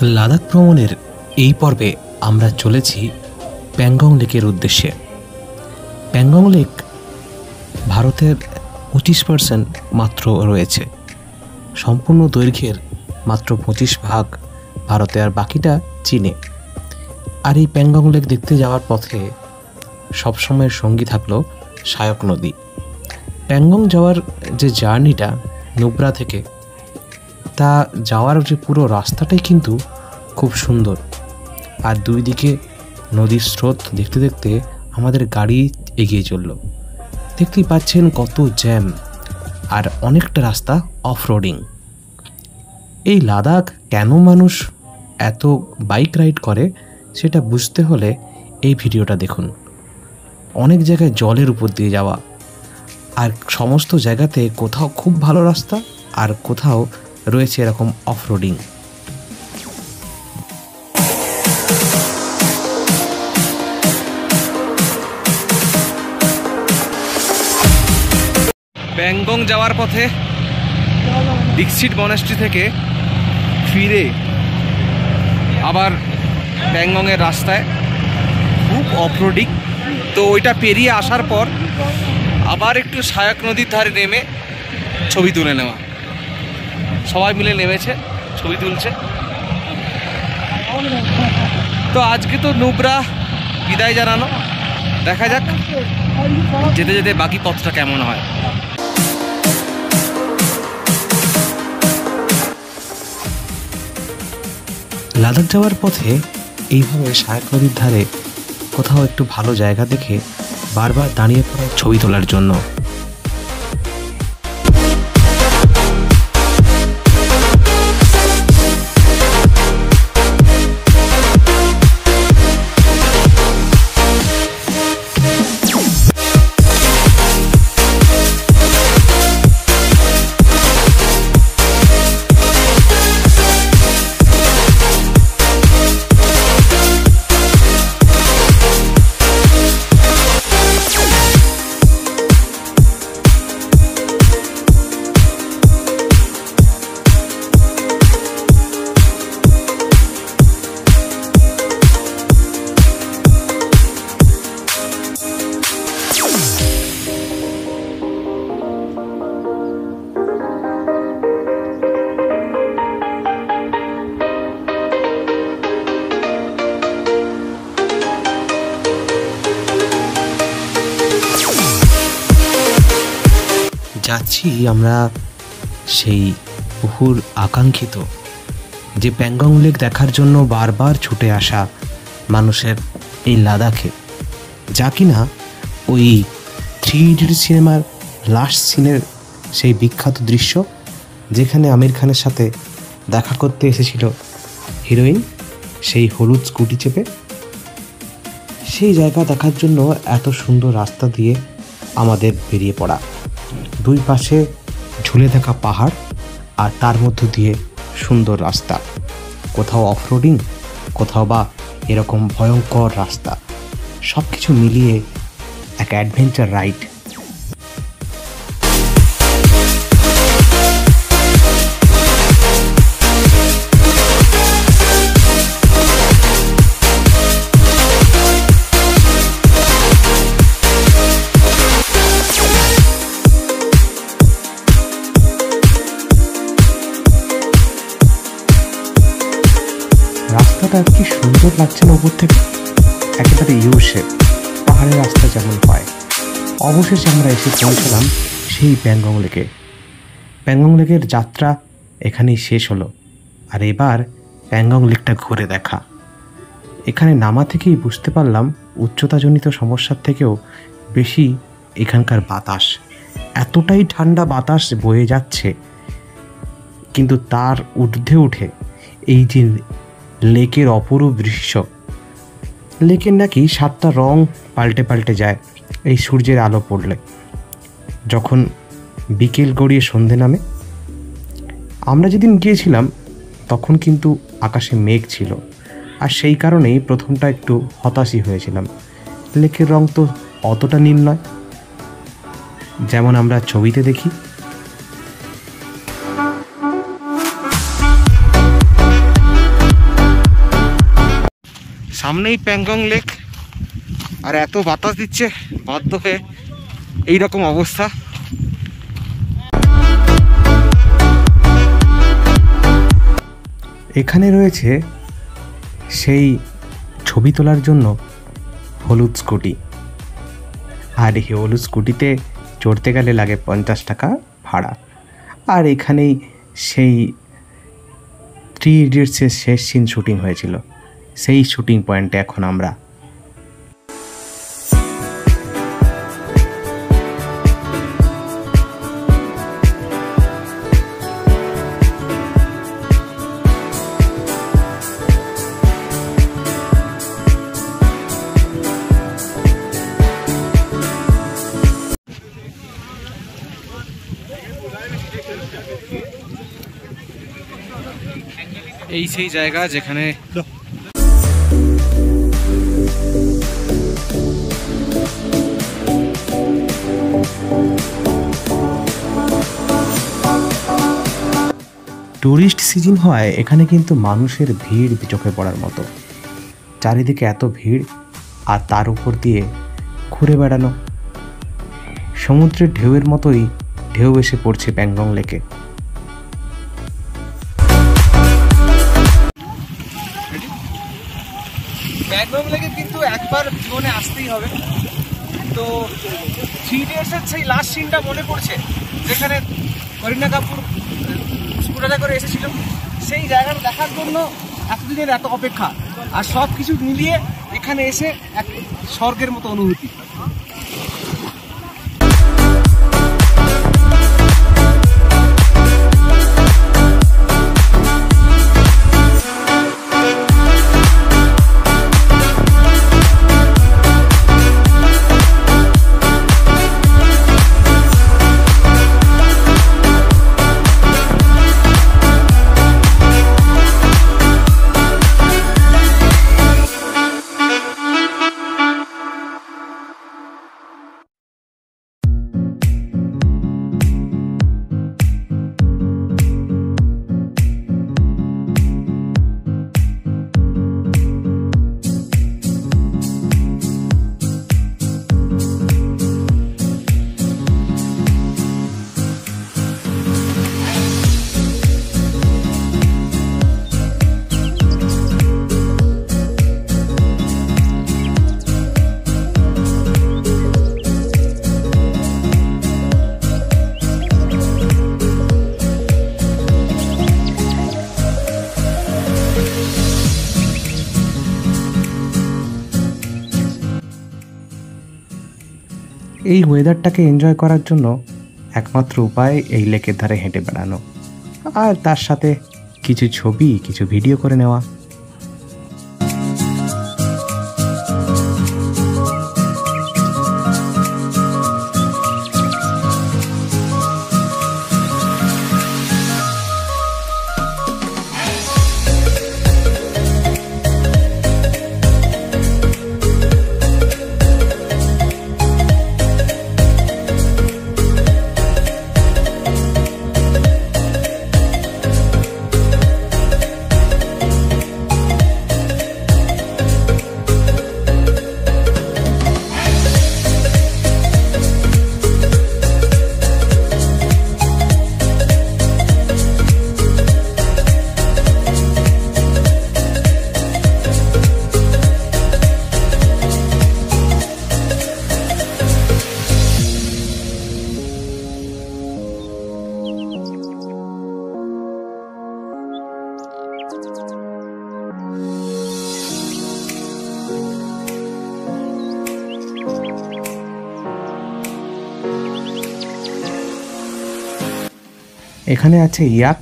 লাদাখ ভ্রমণের এই পর্বে আমরা চলেছি প্যাংগং লেকের উদ্দেশ্যে। প্যাংগং লেক ভারতের 25% মাত্র রয়েছে, সম্পূর্ণ দৈর্ঘ্যের মাত্র 25% ভারতে, আর বাকিটা চীনে। আর এই প্যাংগং লেক দেখতে যাওয়ার পথে সবসময়ের সঙ্গী থাকলো সায়ক নদী। প্যাংগং যাওয়ার যে জার্নিটা নুব্রা থেকে, তা যাওয়ার যে পুরো রাস্তাটাই কিন্তু খুব সুন্দর। আর দুই দিকে নদীর স্রোত দেখতে দেখতে আমাদের গাড়ি এগিয়ে চলল। দেখতেই পাচ্ছেন কত জ্যাম, আর অনেকটা রাস্তা অফ রোডিং। এই লাদাখ কেন মানুষ এত বাইক রাইড করে সেটা বুঝতে হলে এই ভিডিওটা দেখুন। অনেক জায়গায় জলের উপর দিয়ে যাওয়া, আর সমস্ত জায়গাতে কোথাও খুব ভালো রাস্তা আর কোথাও রয়েছে এরকম অফ রোডিং। প্যাংগং যাওয়ার পথে দীক্ষিত মনাস্ট্রি থেকে ফিরে আবার প্যাংগংয়ের রাস্তায় খুব অফরোডিং। তো ওইটা পেরিয়ে আসার পর আবার একটু সায়ক নদীর ধারে নেমে ছবি তুলে নেওয়া। সবাই মিলে নেমেছে, ছবি তুলছে। তো আজকে তো নুব্রা বিদায় জানানো, দেখা যাক যেতে যেতে বাকি পথটা কেমন হয়। লাদাখ যাওয়ার পথে এইভাবে সায়ক নদীর ধারে কোথাও একটু ভালো জায়গা দেখে বারবার দাঁড়িয়ে পড়া ছবি তোলার জন্য। যাচ্ছি আমরা সেই বহুর আকাঙ্ক্ষিত যে প্যাংগং লেক দেখার জন্য বারবার ছুটে আসা মানুষের এই লাদাখে, যা কিনা ওই 3 ইডিয়ট সিনেমার লাস্ট সিনের সেই বিখ্যাত দৃশ্য, যেখানে আমির খানের সাথে দেখা করতে এসেছিল হিরোইন সেই হলুদ স্কুটি চেপে। সেই জায়গা দেখার জন্য এত সুন্দর রাস্তা দিয়ে আমাদের বেরিয়ে পড়া। দুই পাশে ঝুলে থাকা পাহাড়, আর তার মধ্য দিয়ে সুন্দর রাস্তা, কোথাও অফরোডিং, কোথাও বা এরকম ভয়ঙ্কর রাস্তা, সব কিছু মিলিয়ে এক অ্যাডভেঞ্চার রাইড। রাস্তাটা কি সুন্দর লাগছে না উপর থেকে, একেবারে ইউ শেপ, পাহাড়ের রাস্তা যেমন হয়। অবশেষে আমরা এসে পৌঁছলাম সেই প্যাংগং লেকে। প্যাংগং লেকের যাত্রা এখানেই শেষ হলো, আর এবার প্যাংগং লেকটা ঘুরে দেখা। এখানে নামা থেকেই বুঝতে পারলাম উচ্চতাজনিত সমস্যার থেকেও বেশি এখানকার বাতাস। এতটাই ঠান্ডা বাতাস বয়ে যাচ্ছে, কিন্তু তার ঊর্ধ্বে উঠে এই যে লেকের অপরূপ দৃশ্য। লেকের নাকি 7টা রং পাল্টে পাল্টে যায় এই সূর্যের আলো পড়লে, যখন বিকেল গড়িয়ে সন্ধে নামে। আমরা যেদিন গিয়েছিলাম তখন কিন্তু আকাশে মেঘ ছিল, আর সেই কারণেই প্রথমটা একটু হতাশই হয়েছিলাম। লেকের রং তো অতটা নীল নয় যেমন আমরা ছবিতে দেখি। সামনেই প্যাংগং লেক, আর এত বাতাস দিচ্ছে, বাধ্য হয়ে এইরকম অবস্থা। এখানে রয়েছে সেই ছবি তোলার জন্য হলুদ স্কুটি, আর এই হলুদ স্কুটিতে চড়তে গেলে লাগে 50 টাকা ভাড়া। আর এখানেই সেই 3 ইডিয়টসের শেষ সিন শুটিং হয়েছিল, সেই শুটিং পয়েন্টে এখন আমরা। এই সেই জায়গা যেখানে ট্যুরিস্ট সিজন হয় এখানে, কিন্তু মানুষের ভিড় চোখে পড়ার মতো। চারিদিকে এত ভিড়, আর তার উপর দিয়ে ঘুরে বেড়ানো। সমুদ্রের ঢেউয়ের মতোই ঢেউ এসে পড়ছে প্যাংগং লেকে। প্যাংগং লেকে কিন্তু একবার জীবনে আসতেই হবে। তো 3 ইডিয়টসের সেই লাস্ট সিনটা মনে পড়ছে, যেখানে করিনা কাপুর স্কুটারে করে এসেছিল। সেই জায়গাটা দেখার জন্য এতদিনের এত অপেক্ষা, আর সব কিছু মিলিয়ে এখানে এসে এক স্বর্গের মতো অনুভূতি। এই ওয়েদারটাকে এনজয় করার জন্য একমাত্র উপায় এই লেকের ধারে হেঁটে বেড়ানো, আর তার সাথে কিছু ছবি, কিছু ভিডিও করে নেওয়া। এখানে আছে ইয়াক,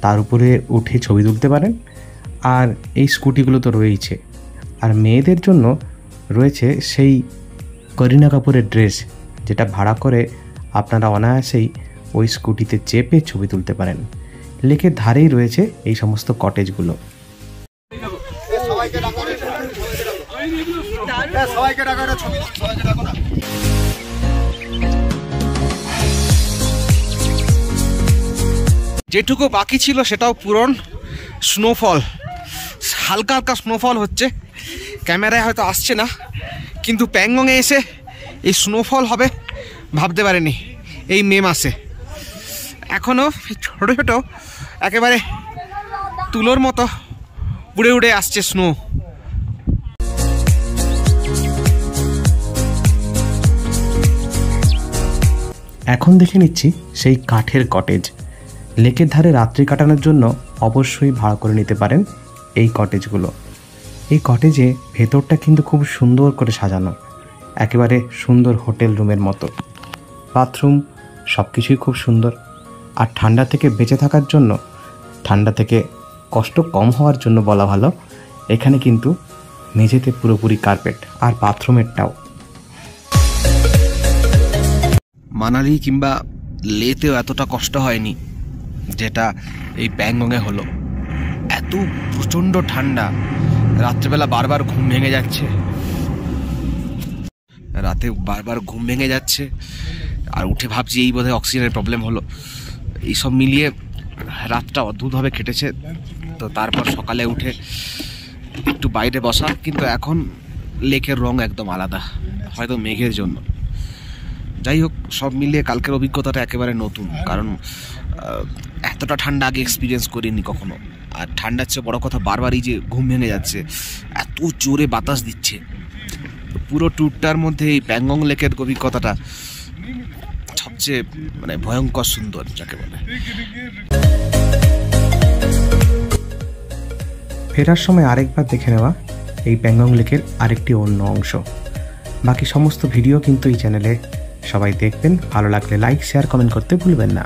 তার উপরে উঠে ছবি তুলতে পারেন। আর এই স্কুটিগুলো তো রয়েইছে, আর মেয়েদের জন্য রয়েছে সেই করিনা কাপুরের ড্রেস, যেটা ভাড়া করে আপনারা অনায়াসেই ওই স্কুটিতে চেপে ছবি তুলতে পারেন। লেকের ধারেই রয়েছে এই সমস্ত কটেজগুলো। যেটুকু বাকি ছিল সেটাও পূরণ। স্নোফল, হালকা হালকা স্নোফল হচ্ছে, ক্যামেরায় হয়তো আসছে না, কিন্তু প্যাংগংয়ে এসে এই স্নোফল হবে ভাবতে পারেনি এই মে মাসে। এখনও ছোটো ছোটো একেবারে তুলোর মতো উড়ে উড়ে আসছে স্নো। এখন দেখে নিচ্ছি সেই কাঠের কটেজ। লেকের ধারে রাত্রি কাটানোর জন্য অবশ্যই ভাড়া করে নিতে পারেন এই কটেজগুলো। এই কটেজে ভেতরটা কিন্তু খুব সুন্দর করে সাজানো, একেবারে সুন্দর হোটেল রুমের মতো। বাথরুম সব কিছুই খুব সুন্দর। আর ঠান্ডা থেকে বেঁচে থাকার জন্য, ঠান্ডা থেকে কষ্ট কম হওয়ার জন্য বলা ভালো, এখানে কিন্তু মেঝেতে পুরোপুরি কার্পেট, আর বাথরুমেরটাও। মানালি কিংবা লেতেও এতটা কষ্ট হয়নি যেটা এই প্যাংগংয়ে হলো। এত প্রচণ্ড ঠান্ডা, রাত্রেবেলা বারবার ঘুম ভেঙে যাচ্ছে, রাতে বারবার ঘুম ভেঙে যাচ্ছে, আর উঠে ভাবছি এই বোধহয় অক্সিজেনের প্রবলেম হলো। এইসব মিলিয়ে রাতটা অদ্ভুতভাবে কেটেছে। তো তারপর সকালে উঠে একটু বাইরে বসা, কিন্তু এখন লেকের রং একদম আলাদা, হয়তো মেঘের জন্য। যাই হোক, সব মিলিয়ে কালকের অভিজ্ঞতাটা একেবারে নতুন, কারণ এতটা ঠান্ডা আগে এক্সপিরিয়েন্স করিনি কখনো। আর ঠান্ডার চেয়ে বড় কথা, বারবারই যে ঘুম ভেঙে যাচ্ছে, এত জোরে বাতাস দিচ্ছে। পুরো ট্যুরটার মধ্যে এই প্যাংগং লেকের অভিজ্ঞতাটা সবচেয়ে ভয়ঙ্কর সুন্দর যাকে বলে। ফেরার সময় আরেকবার দেখে নেওয়া এই প্যাংগং লেকের আরেকটি অন্য অংশ। বাকি সমস্ত ভিডিও কিন্তু এই চ্যানেলে সবাই দেখবেন। ভালো লাগলে লাইক, শেয়ার, কমেন্ট করতে ভুলবেন না।